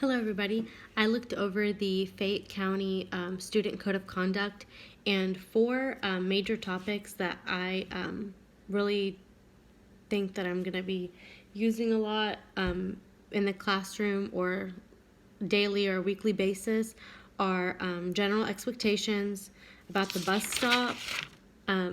Hello, everybody. I looked over the Fayette County Student Code of Conduct, and four major topics that I really think that I'm going to be using a lot in the classroom or daily or weekly basis are general expectations about the bus stop,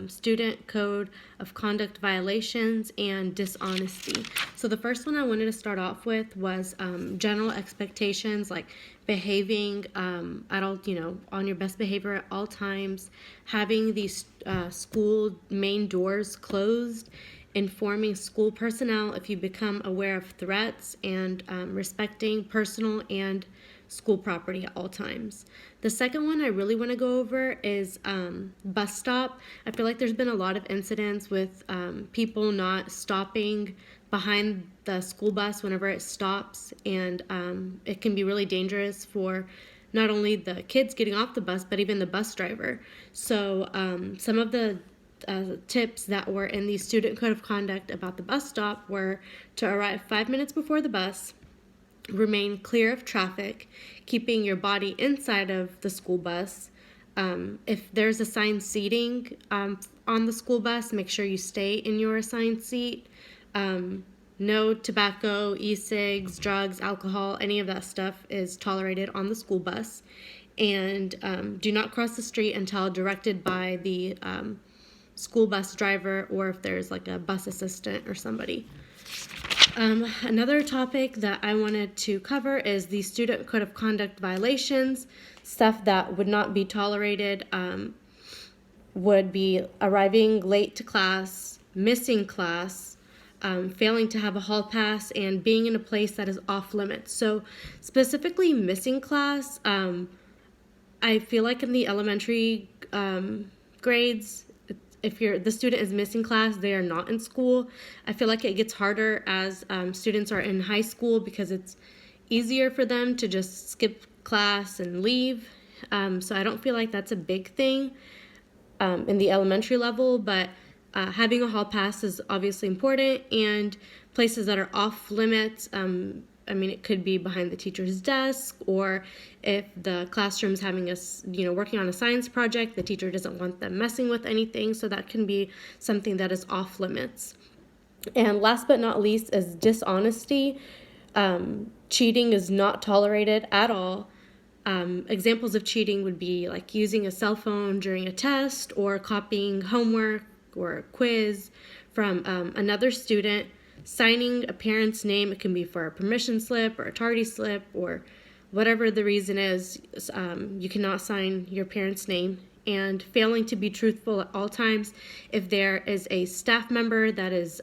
student code of conduct violations, and dishonesty. So the first one I wanted to start off with was general expectations, like behaving at all, on your best behavior at all times, having these school main doors closed, informing school personnel if you become aware of threats, and respecting personal and school property at all times. The second one I really want to go over is bus stop. I feel like there's been a lot of incidents with people not stopping behind the school bus whenever it stops, and it can be really dangerous for not only the kids getting off the bus, but even the bus driver. So some of the tips that were in the student code of conduct about the bus stop were to arrive 5 minutes before the bus, remain clear of traffic, keeping your body inside of the school bus. If there's assigned seating on the school bus, make sure you stay in your assigned seat. No tobacco, e-cigs, drugs, alcohol, any of that stuff is tolerated on the school bus. And do not cross the street until directed by the school bus driver, or if there's like a bus assistant or somebody. Another topic that I wanted to cover is the student code of conduct violations. Stuff that would not be tolerated would be arriving late to class, missing class, failing to have a hall pass, and being in a place that is off limits. So specifically missing class, I feel like in the elementary grades, if the student is missing class, they are not in school. I feel like it gets harder as students are in high school because it's easier for them to just skip class and leave. So I don't feel like that's a big thing in the elementary level, but having a hall pass is obviously important, and places that are off limits, it could be behind the teacher's desk, or if the classroom's having working on a science project, the teacher doesn't want them messing with anything, so that can be something that is off limits. And last but not least is dishonesty. Cheating is not tolerated at all. Examples of cheating would be like using a cell phone during a test, or copying homework or a quiz from another student, signing a parent's name. It can be for a permission slip or a tardy slip or whatever the reason is. You cannot sign your parent's name. And failing to be truthful at all times. If there is a staff member that is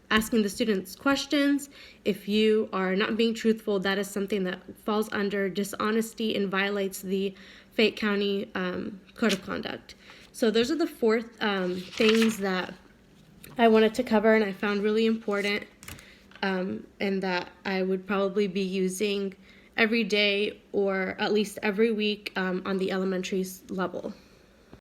asking the students questions, if you are not being truthful, that is something that falls under dishonesty and violates the Fayette County Code of Conduct. So those are the four things that I wanted to cover and I found really important, and that I would probably be using every day or at least every week on the elementary level.